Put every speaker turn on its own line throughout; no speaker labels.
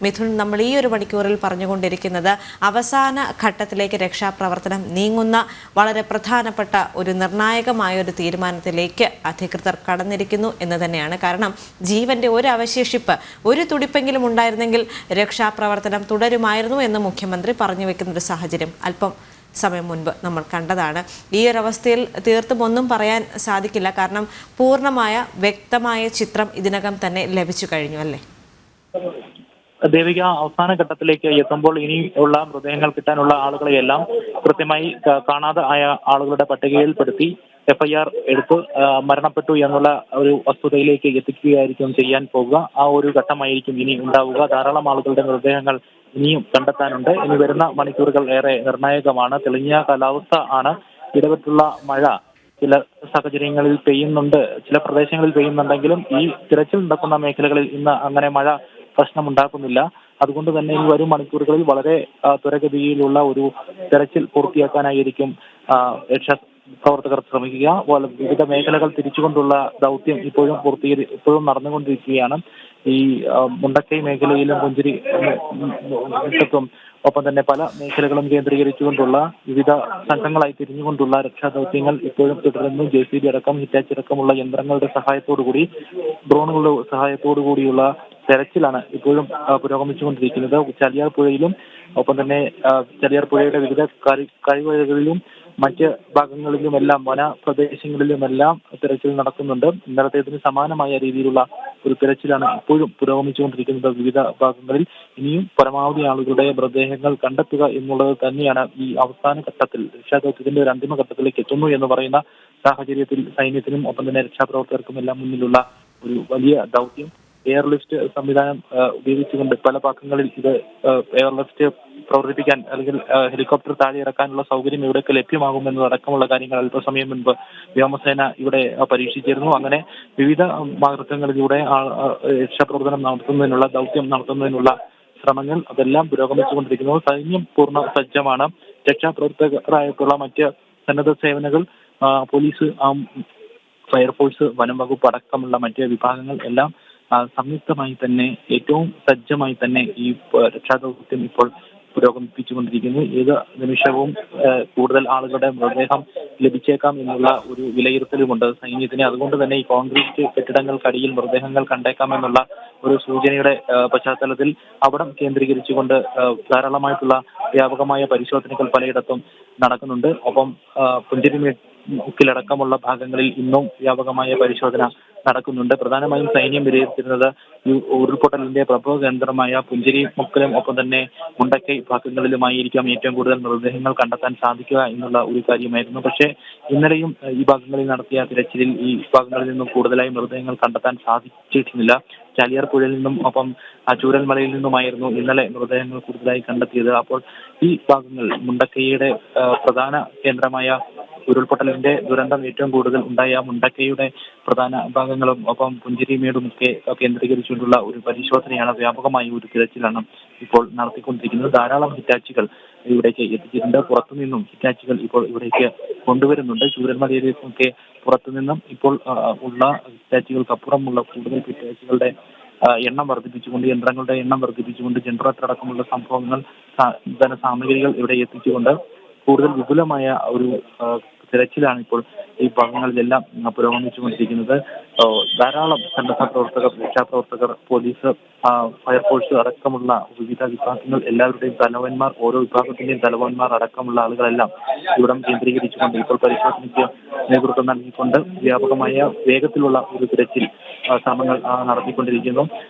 മിഥുൻ, നമ്മൾ ഈ ഒരു മണിക്കൂറിൽ പറഞ്ഞുകൊണ്ടിരിക്കുന്നത് അവസാന ഘട്ടത്തിലേക്ക് രക്ഷാപ്രവർത്തനം നീങ്ങുന്ന വളരെ പ്രധാനപ്പെട്ട ഒരു നിർണായകമായ ഒരു തീരുമാനത്തിലേക്ക് അധികൃതർ കടന്നിരിക്കുന്നു എന്ന് തന്നെയാണ്. കാരണം ജീവന്റെ ഒരു അവശേഷിപ്പ്, ഒരു തുടിപ്പെങ്കിലും ഉണ്ടായിരുന്നെങ്കിൽ രക്ഷാപ്രവർത്തനം തുടരുമായിരുന്നു എന്ന് മുഖ്യമന്ത്രി പറഞ്ഞു വെക്കുന്ന ഒരു സാഹചര്യം അല്പം സമയം മുൻപ് നമ്മൾ കണ്ടതാണ്. ഈ ഒരു അവസ്ഥയിൽ തീർത്തും ഒന്നും പറയാൻ സാധിക്കില്ല. കാരണം പൂർണ്ണമായ വ്യക്തമായ ചിത്രം ഇതിനകം തന്നെ ലഭിച്ചു കഴിഞ്ഞു, അല്ലേ?
ദേവിക, അവസാന ഘട്ടത്തിലേക്ക് എത്തുമ്പോൾ ഇനി ഉള്ള മൃതദേഹങ്ങൾ കിട്ടാനുള്ള ആളുകളെയെല്ലാം കൃത്യമായി കാണാതെ ആയ ആളുകളുടെ പട്ടികയിൽപ്പെടുത്തി FIR എടുത്ത് മരണപ്പെട്ടു എന്നുള്ള ഒരു വസ്തുതയിലേക്ക് എത്തിക്കുകയായിരിക്കും ചെയ്യാൻ പോകുക. ആ ഒരു ഘട്ടമായിരിക്കും ഇനി ഉണ്ടാവുക. ധാരാളം ആളുകളുടെ മൃതദേഹങ്ങൾ ഇനിയും കണ്ടെത്താനുണ്ട്. ഇനി വരുന്ന മണിക്കൂറുകൾ ഏറെ നിർണായകമാണ്. തെളിഞ്ഞ കാലാവസ്ഥ ആണ്. ഇടവിട്ടുള്ള മഴ ചില സാഹചര്യങ്ങളിൽ പെയ്യുന്നുണ്ട്, ചില പ്രദേശങ്ങളിൽ പെയ്യുന്നുണ്ടെങ്കിലും ഈ തിരച്ചിൽ നടക്കുന്ന മേഖലകളിൽ ഇന്ന് അങ്ങനെ മഴ പ്രശ്നമുണ്ടാക്കുന്നില്ല. അതുകൊണ്ട് തന്നെ ഈ വരും മണിക്കൂറുകളിൽ വളരെ ത്വരഗതിയിലുള്ള ഒരു തെരച്ചിൽ പൂർത്തിയാക്കാനായിരിക്കും രക്ഷാപ്രവർത്തകർ ശ്രമിക്കുക. വിവിധ മേഖലകൾ തിരിച്ചുകൊണ്ടുള്ള ദൗത്യം ഇപ്പോഴും നടന്നുകൊണ്ടിരിക്കുകയാണ്. ഈ മുണ്ടക്കൈ മേഖലയിലും പുഞ്ചിരി ഒപ്പം തന്നെ പല മേഖലകളും കേന്ദ്രീകരിച്ചുകൊണ്ടുള്ള വിവിധ സംഘങ്ങളായി തിരിഞ്ഞുകൊണ്ടുള്ള രക്ഷാദൗത്യങ്ങൾ ഇപ്പോഴും തുടരുന്നു. JCB അടക്കം ഹിറ്റാച്ചി അടക്കമുള്ള യന്ത്രങ്ങളുടെ സഹായത്തോടുകൂടി, ഡ്രോണുകളുടെ സഹായത്തോടുകൂടിയുള്ള തെരച്ചിലാണ് ഇപ്പോഴും പുരോഗമിച്ചുകൊണ്ടിരിക്കുന്നത്. ചാലിയാർ പുഴയിലും ഒപ്പം തന്നെ ചാലിയാർ പുഴയുടെ വിവിധ കഴിവഴികളിലും മറ്റ് ഭാഗങ്ങളിലുമെല്ലാം വനപ്രദേശങ്ങളിലുമെല്ലാം തിരച്ചിൽ നടക്കുന്നുണ്ട്. ഇന്നലത്തേതിന് സമാനമായ രീതിയിലുള്ള ഒരു തിരച്ചിലാണ് ഇപ്പോഴും പുരോഗമിച്ചുകൊണ്ടിരിക്കുന്നത് വിവിധ ഭാഗങ്ങളിൽ. ഇനിയും പരമാവധി ആളുകളുടെ മൃതദേഹങ്ങൾ കണ്ടെത്തുക എന്നുള്ളത് തന്നെയാണ് ഈ അവസാന ഘട്ടത്തിൽ രക്ഷാദൗത്യത്തിന്റെ ഒരു അന്തിമ ഘട്ടത്തിലേക്ക് എത്തുന്നു എന്ന് പറയുന്ന സാഹചര്യത്തിൽ സൈന്യത്തിനും ഒപ്പം തന്നെ രക്ഷാപ്രവർത്തകർക്കും എല്ലാം മുന്നിലുള്ള ഒരു വലിയ ദൗത്യം. എയർലിഫ്റ്റ് സംവിധാനം ഉപയോഗിച്ചുകൊണ്ട് പല ഭാഗങ്ങളിൽ ഇത് എയർലിഫ്റ്റ് പ്രവർത്തിപ്പിക്കാൻ അല്ലെങ്കിൽ ഹെലികോപ്റ്റർ താഴെ ഇറക്കാനുള്ള സൗകര്യം ഇവിടെയൊക്കെ ലഭ്യമാകുമെന്നതടക്കമുള്ള കാര്യങ്ങൾ അല്പസമയം മുൻപ് വ്യോമസേന ഇവിടെ പരീക്ഷിച്ചിരുന്നു. അങ്ങനെ വിവിധ മാർഗങ്ങളിലൂടെ രക്ഷാപ്രവർത്തനം നടത്തുന്നതിനുള്ള ദൗത്യം നടത്തുന്നതിനുള്ള ശ്രമങ്ങൾ അതെല്ലാം പുരോഗമിച്ചുകൊണ്ടിരിക്കുന്നു. സൈന്യം പൂർണ്ണ സജ്ജമാണ്. രക്ഷാപ്രവർത്തകരായിട്ടുള്ള മറ്റ് സന്നദ്ധ സേവനങ്ങൾ, പോലീസ്, ഫയർഫോഴ്സ്, വനം വകുപ്പ് അടക്കമുള്ള മറ്റ് വിഭാഗങ്ങൾ എല്ലാം സംയുക്തമായി തന്നെ ഏറ്റവും സജ്ജമായി തന്നെ ഈ രക്ഷാദൗത്യം ഇപ്പോൾ പുരോഗമിപ്പിച്ചുകൊണ്ടിരിക്കുന്നു. ഏത് നിമിഷവും കൂടുതൽ ആളുകളുടെ മൃതദേഹം ലഭിച്ചേക്കാം എന്നുള്ള ഒരു വിലയിരുത്തലുമുണ്ട് സൈന്യത്തിന്. അതുകൊണ്ട് തന്നെ ഈ കോൺക്രീറ്റ് കെട്ടിടങ്ങൾക്കടിയിൽ മൃതദേഹങ്ങൾ കണ്ടേക്കാമെന്നുള്ള ഒരു സൂചനയുടെ പശ്ചാത്തലത്തിൽ അവിടം കേന്ദ്രീകരിച്ചുകൊണ്ട് ധാരാളമായിട്ടുള്ള വ്യാപകമായ പരിശോധനകൾ പലയിടത്തും നടക്കുന്നുണ്ട്. ഒപ്പം പുഞ്ചിരിമുക്കിലടക്കമുള്ള ഭാഗങ്ങളിൽ ഇന്നും വ്യാപകമായ പരിശോധന നടക്കുന്നുണ്ട്. പ്രധാനമായും സൈന്യം വിലയിരുത്തുന്നത് ഈ ഉരുൾപൊട്ടലിന്റെ പ്രഭവ കേന്ദ്രമായ പുഞ്ചിരിമുക്കിലും ഒപ്പം തന്നെ മുണ്ടക്കൈ ഭാഗങ്ങളിലുമായിരിക്കാം ഏറ്റവും കൂടുതൽ മൃതദേഹങ്ങൾ കണ്ടെത്താൻ സാധിക്കുക എന്നുള്ള ഒരു കാര്യമായിരുന്നു. പക്ഷേ ഇന്നലെയും ഈ ഭാഗങ്ങളിൽ നടത്തിയ തിരച്ചിലിൽ ഈ ഭാഗങ്ങളിൽ നിന്നും കൂടുതലായി മൃതദേഹങ്ങൾ കണ്ടെത്താൻ സാധിച്ചിരുന്നില്ല. ചാലിയാർ പുഴയിൽ നിന്നും ഒപ്പം ചൂരൽമലയിൽ നിന്നുമായിരുന്നു ഇന്നലെ മൃതദേഹങ്ങൾ കൂടുതലായി കണ്ടെത്തിയത്. അപ്പോൾ ഈ ഭാഗങ്ങൾ മുണ്ടക്കൈയുടെ പ്രധാന കേന്ദ്രമായ ഉരുൾപൊട്ടലിന്റെ ദുരന്തം ഏറ്റവും കൂടുതൽ ഉണ്ടായ മുണ്ടക്കൈയുടെ പ്രധാന ഭാഗങ്ങളും ഒപ്പം പുഞ്ചിരിമേടുമൊക്കെ കേന്ദ്രീകരിച്ചുകൊണ്ടുള്ള ഒരു പരിശോധനയാണ്, വ്യാപകമായ ഒരു തിരച്ചിലാണ് ഇപ്പോൾ നടത്തിക്കൊണ്ടിരിക്കുന്നത്. ധാരാളം ഹിറ്റാച്ചികൾ ഇവിടേക്ക് എത്തിച്ചിട്ടുണ്ട്. പുറത്തുനിന്നും ഹിറ്റാച്ചികൾ ഇപ്പോൾ ഇവിടേക്ക് കൊണ്ടുവരുന്നുണ്ട്. ചൂരൽമലയിലേക്കൊക്കെ പുറത്തുനിന്നും ഇപ്പോൾ ഉള്ള ഹിറ്റാച്ചികൾക്കപ്പുറമുള്ള കൂടുതൽ ഹിറ്റാച്ചികളുടെ എണ്ണം വർദ്ധിപ്പിച്ചുകൊണ്ട്, യന്ത്രങ്ങളുടെ എണ്ണം വർദ്ധിപ്പിച്ചുകൊണ്ട്, ജനറേറ്റർ അടക്കമുള്ള സംഭവങ്ങൾ, സാമഗ്രികൾ ഇവിടെ എത്തിച്ചുകൊണ്ട് കൂടുതൽ വിപുലമായ ഒരു തിരച്ചിലാണ് ഇപ്പോൾ ഈ ഭാഗങ്ങളിലെല്ലാം പുരോഗമിച്ചുകൊണ്ടിരിക്കുന്നത്. ധാരാളം സന്നദ്ധ പ്രവർത്തകർ, രക്ഷാപ്രവർത്തകർ, പോലീസ്, ഫയർഫോഴ്സ് അടക്കമുള്ള വിവിധ വിഭാഗങ്ങൾ എല്ലാവരുടെയും തലവന്മാർ, ഓരോ വിഭാഗത്തിന്റെയും തലവന്മാർ അടക്കമുള്ള ആളുകളെല്ലാം ഇവിടം കേന്ദ്രീകരിച്ചുകൊണ്ട് ഇപ്പോൾ പരിശോധനയ്ക്ക് നേതൃത്വം നൽകിക്കൊണ്ട് വ്യാപകമായ വേഗത്തിലുള്ള ഒരു തിരച്ചിൽ ശ്രമങ്ങൾ നടത്തിക്കൊണ്ടിരിക്കുന്നു.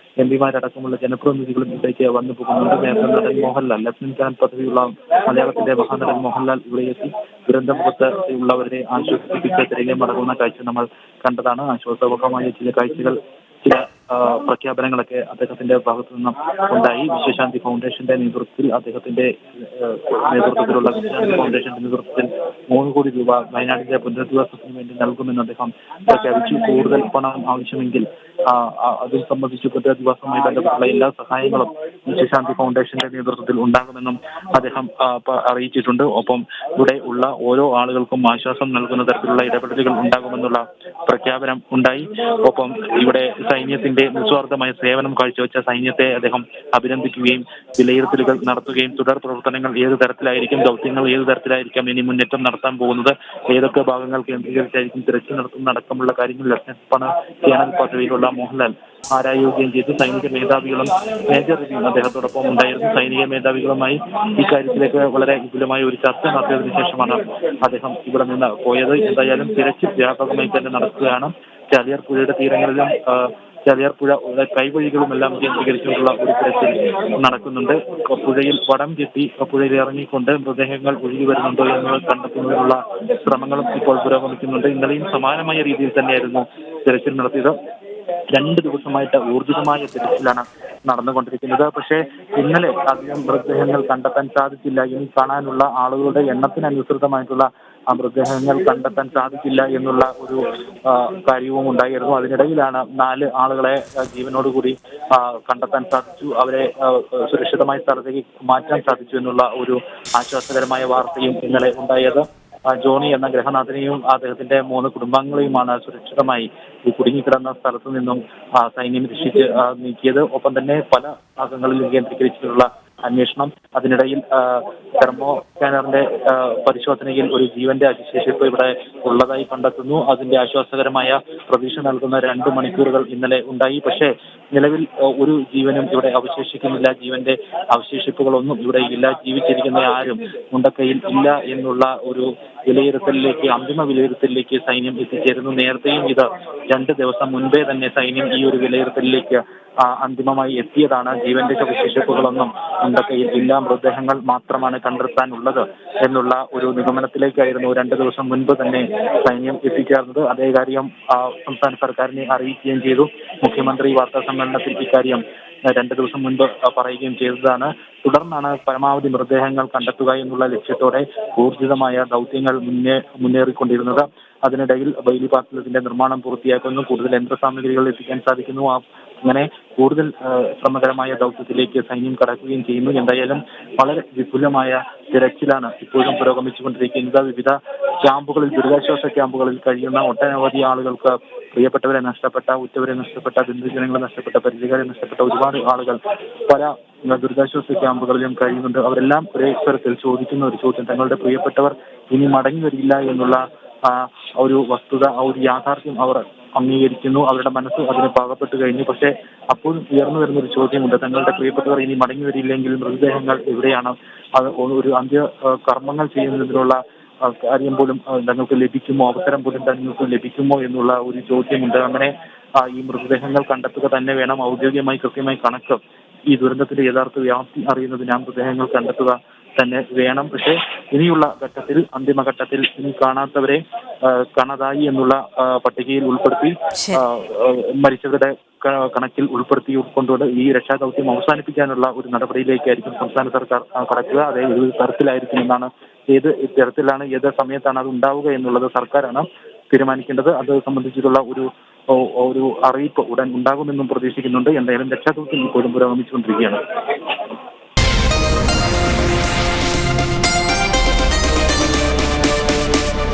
MPമാരടക്കമുള്ള ജനപ്രതിനിധികളും ഇവിടേക്ക് വന്നു പോകുന്നുണ്ട്. നേരത്തെ നടൻ മോഹൻലാൽ, ലഫ്റ്റനന്റ് പദവിയുള്ള മലയാളത്തിന്റെ മഹാനടൻ മോഹൻലാൽ ഇവിടെ എത്തി ദുരന്തമുഖത്ത് ഉള്ളവരെ ആശ്വസിപ്പിച്ച് തിരയിലെ മടങ്ങുന്ന കാഴ്ച നമ്മൾ കണ്ടതാണ്. ആശ്വാസമുഖമായ ചില കാഴ്ചകൾ, ചില പ്രഖ്യാപനങ്ങളൊക്കെ അദ്ദേഹത്തിന്റെ ഭാഗത്തു നിന്നും ഉണ്ടായി. വിശ്വശാന്തി ഫൗണ്ടേഷന്റെ നേതൃത്വത്തിൽ നേതൃത്വത്തിൽ 3 കോടി രൂപ വയനാടിന്റെ പുനരധിവാസത്തിന് വേണ്ടി നൽകുമെന്ന് അദ്ദേഹം പ്രഖ്യാപിച്ചു. കൂടുതൽ പണം ആവശ്യമെങ്കിൽ അതിൽ സംബന്ധിച്ച് പുനരധിവാസവുമായി ബന്ധപ്പെട്ടുള്ള എല്ലാ സഹായങ്ങളും വിശ്വശാന്തി ഫൗണ്ടേഷന്റെ നേതൃത്വത്തിൽ ഉണ്ടാകുമെന്നും അദ്ദേഹം അറിയിച്ചിട്ടുണ്ട്. ഒപ്പം ഇവിടെ ഉള്ള ഓരോ ആളുകൾക്കും ആശ്വാസം നൽകുന്ന തരത്തിലുള്ള ഇടപെടലുകൾ ഉണ്ടാകുമെന്നുള്ള പ്രഖ്യാപനം ഉണ്ടായി. ഒപ്പം ഇവിടെ സൈന്യത്തിന്റെ രാജ്യത്തിന്റെ നിസ്വാർത്ഥമായ സേവനം കാഴ്ചവെച്ച സൈന്യത്തെ അദ്ദേഹം അഭിനന്ദിക്കുകയും വിലയിരുത്തലുകൾ നടത്തുകയും തുടർ പ്രവർത്തനങ്ങൾ ഏത് തരത്തിലായിരിക്കും, ദൗത്യങ്ങൾ ഏത് തരത്തിലായിരിക്കാം ഇനി മുന്നേറ്റം നടത്താൻ പോകുന്നത്, ഏതൊക്കെ ഭാഗങ്ങൾ കേന്ദ്രീകരിച്ചായിരിക്കും തിരച്ചിൽ നടത്തുന്ന അടക്കമുള്ള കാര്യങ്ങൾ ലഫ്റ്റനന്റ് കേണൽ പദവിയിലുള്ള മോഹൻലാൽ ആരായുകയും ചെയ്തു. സൈനിക മേധാവികളും മേജർ റിവ്യൂ അദ്ദേഹത്തോടൊപ്പം ഉണ്ടായിരുന്നു. സൈനിക മേധാവികളുമായി ഇക്കാര്യത്തിലേക്ക് വളരെ വിപുലമായ ഒരു ചർച്ച നടത്തിയതിനു ശേഷമാണ് അദ്ദേഹം ഇവിടെ നിന്ന് പോയത്. എന്തായാലും തിരച്ചിൽ വ്യാപകമായി തന്നെ നടക്കുകയാണ്. ചാലിയാർ പുഴയുടെ തീരങ്ങളിലും ചാലിയാർ പുഴ കൈവഴികളുമെല്ലാം കേന്ദ്രീകരിച്ചുകൊണ്ടുള്ള ഒരു തിരച്ചിൽ നടക്കുന്നുണ്ട്. പുഴയിൽ വടം കെട്ടി പുഴയിൽ ഇറങ്ങിക്കൊണ്ട് മൃതദേഹങ്ങൾ ഒഴുകി വരുന്നുണ്ടോ എന്ന് കണ്ടെത്തുന്നതിനുള്ള ശ്രമങ്ങളും ഇപ്പോൾ പുരോഗമിക്കുന്നുണ്ട്. ഇന്നലെയും സമാനമായ രീതിയിൽ തന്നെയായിരുന്നു തിരച്ചിൽ നടത്തിയത്. 2 ദിവസമായിട്ട് ഊർജിതമായ തിരച്ചിലാണ് നടന്നുകൊണ്ടിരിക്കുന്നത്. പക്ഷേ ഇന്നലെ അധികം മൃതദേഹങ്ങൾ കണ്ടെത്താൻ സാധിച്ചില്ല. ഇനി കാണാനുള്ള ആളുകളുടെ എണ്ണത്തിനനുസൃതമായിട്ടുള്ള ആ മൃതദേഹങ്ങൾ കണ്ടെത്താൻ സാധിക്കില്ല എന്നുള്ള ഒരു കാര്യവും ഉണ്ടായിരുന്നു. അതിനിടയിലാണ് 4 ആളുകളെ ജീവനോടുകൂടി കണ്ടെത്താൻ സാധിച്ചു. അവരെ സുരക്ഷിതമായ സ്ഥലത്തേക്ക് മാറ്റാൻ സാധിച്ചു എന്നുള്ള ഒരു ആശ്വാസകരമായ വാർത്തയും ഇന്നലെ ഉണ്ടായത്. ജോണി എന്ന ഗ്രഹനാഥനെയും അദ്ദേഹത്തിന്റെ 3 കുടുംബാംഗങ്ങളെയുമാണ് സുരക്ഷിതമായി ഈ കുടുങ്ങിക്കിടന്ന സ്ഥലത്തു നിന്നും സൈന്യം രക്ഷിച്ച് നീക്കിയത്. ഒപ്പം തന്നെ പല ഭാഗങ്ങളിലും കേന്ദ്രീകരിച്ചിട്ടുള്ള അന്വേഷണം. അതിനിടയിൽ തെർമോ സ്കാനറിന്റെ പരിശോധനയിൽ ഒരു ജീവന്റെ അതിശേഷിപ്പ് ഇവിടെ ഉള്ളതായി കണ്ടെത്തുന്നു. അതിന്റെ ആശ്വാസകരമായ പ്രതീക്ഷ നൽകുന്ന 2 മണിക്കൂറുകൾ ഇന്നലെ ഉണ്ടായി. പക്ഷേ നിലവിൽ ഒരു ജീവനും ഇവിടെ അവശേഷിക്കുന്നില്ല. ജീവന്റെ അവശേഷിപ്പുകളൊന്നും ഇവിടെ ഇല്ല. ജീവിച്ചിരിക്കുന്ന ആരും മുണ്ടക്കയിൽ ഇല്ല എന്നുള്ള ഒരു വിലയിരുത്തലിലേക്ക്, അന്തിമ വിലയിരുത്തലിലേക്ക് സൈന്യം എത്തിച്ചേരുന്നു. നേരത്തെയും ഇത് 2 ദിവസം മുൻപേ തന്നെ സൈന്യം ഈ ഒരു വിലയിരുത്തലിലേക്ക് അന്തിമമായി എത്തിയതാണ്. ജീവന്റെ അവശേഷിപ്പുകളൊന്നും മുണ്ടക്കയിൽ ഇല്ല, മൃതദേഹങ്ങൾ മാത്രമാണ് കണ്ടെത്താനുള്ളത് എന്നുള്ള ഒരു നിഗമനത്തിലേക്കായിരുന്നു 2 ദിവസം മുൻപ് തന്നെ സൈന്യം എത്തിച്ചേർന്നത്. അതേ കാര്യം സംസ്ഥാന സർക്കാരിനെ അറിയിക്കുകയും ചെയ്തു. മുഖ്യമന്ത്രി വാർത്താ സമ്മേളനത്തിൽ ഇക്കാര്യം 2 ദിവസം മുൻപ് പറയുകയും ചെയ്തതാണ്. തുടർന്നാണ് പരമാവധി മൃതദേഹങ്ങൾ കണ്ടെത്തുക എന്നുള്ള ലക്ഷ്യത്തോടെ ഊർജിതമായ ദൗത്യങ്ങൾ മുന്നേറിക്കൊണ്ടിരുന്നത്. അതിനിടയിൽ ബൈലി പാലത്തിന്റെ നിർമ്മാണം പൂർത്തിയാക്കുന്നു, കൂടുതൽ യന്ത്രസാമഗ്രികൾ എത്തിക്കാൻ സാധിക്കുന്നു. അങ്ങനെ കൂടുതൽ ശ്രമകരമായ ദൗത്യത്തിലേക്ക് സൈന്യം കടക്കുകയും ചെയ്യുന്നു. എന്തായാലും വളരെ വിപുലമായ തിരച്ചിലാണ് ഇപ്പോഴും പുരോഗമിച്ചുകൊണ്ടിരിക്കുന്നത്. വിവിധ ക്യാമ്പുകളിൽ, ദുരിതാശ്വാസ ക്യാമ്പുകളിൽ കഴിയുന്ന ഒട്ടനവധി ആളുകൾക്ക് പ്രിയപ്പെട്ടവരെ നഷ്ടപ്പെട്ട, ഉറ്റവരെ നഷ്ടപ്പെട്ട, ബന്ധുജനങ്ങളെ നഷ്ടപ്പെട്ട, പരിചയക്കാരെ നഷ്ടപ്പെട്ട ഒരുപാട് ആളുകൾ പല ദുരിതാശ്വാസ ക്യാമ്പുകളിലും കഴിയുന്നുണ്ട്. അവരെല്ലാം ഒരേ സ്വരത്തിൽ ചോദിക്കുന്ന ഒരു ചോദ്യം, തങ്ങളുടെ പ്രിയപ്പെട്ടവർ ഇനി മടങ്ങി വരില്ല എന്നുള്ള ഒരു വസ്തുത, ഒരു യാഥാർത്ഥ്യം അവർ അംഗീകരിക്കുന്നു. അവരുടെ മനസ്സ് അതിന് പാകപ്പെട്ട് കഴിഞ്ഞു. പക്ഷേ അപ്പോഴും ഉയർന്നു വരുന്ന ഒരു ചോദ്യമുണ്ട്, തങ്ങളുടെ പ്രിയപ്പെട്ടവർ ഇനി മടങ്ങി വരില്ലെങ്കിൽ മൃതദേഹങ്ങൾ എവിടെയാണ്? അത് ഒരു അന്ത്യ കർമ്മങ്ങൾ ചെയ്യുന്നതിനുള്ള കാര്യം പോലും തങ്ങൾക്ക് ലഭിക്കുമോ, അവസരം പോലും തങ്ങൾക്ക് ലഭിക്കുമോ എന്നുള്ള ഒരു ചോദ്യമുണ്ട്. അങ്ങനെ ഈ മൃതദേഹങ്ങൾ കണ്ടെത്തുക തന്നെ വേണം. ഔദ്യോഗികമായി കൃത്യമായി കണക്ക്, ഈ ദുരന്തത്തിന്റെ യഥാർത്ഥ വ്യാപ്തി അറിയുന്നതിന് ആ മൃതദേഹങ്ങൾ കണ്ടെത്തുക തന്നെ വേണം. പക്ഷേ ഇനിയുള്ള ഘട്ടത്തിൽ, അന്തിമഘട്ടത്തിൽ ഇനി കാണാത്തവരെ കാണാതായി എന്നുള്ള പട്ടികയിൽ ഉൾപ്പെടുത്തി, മരിച്ചവരുടെ കണക്കിൽ ഉൾപ്പെടുത്തി കൊണ്ടുകൊണ്ട് ഈ രക്ഷാദൗത്യം അവസാനിപ്പിക്കാനുള്ള ഒരു നടപടിയിലേക്കായിരിക്കും സംസ്ഥാന സർക്കാർ കടക്കുക. അതായത് ഒരു തരത്തിലായിരിക്കും എന്നാണ്, ഏത് തരത്തിലാണ്, ഏത് സമയത്താണ് അത് ഉണ്ടാവുക എന്നുള്ളത് സർക്കാരാണ് തീരുമാനിക്കേണ്ടത്. അത് സംബന്ധിച്ചിട്ടുള്ള ഒരു അറിയിപ്പ് ഉടൻ ഉണ്ടാകുമെന്നും പ്രതീക്ഷിക്കുന്നുണ്ട്. എന്തായാലും രക്ഷാദൗത്യം ഇപ്പോഴും പുരോഗമിച്ചുകൊണ്ടിരിക്കുകയാണ്.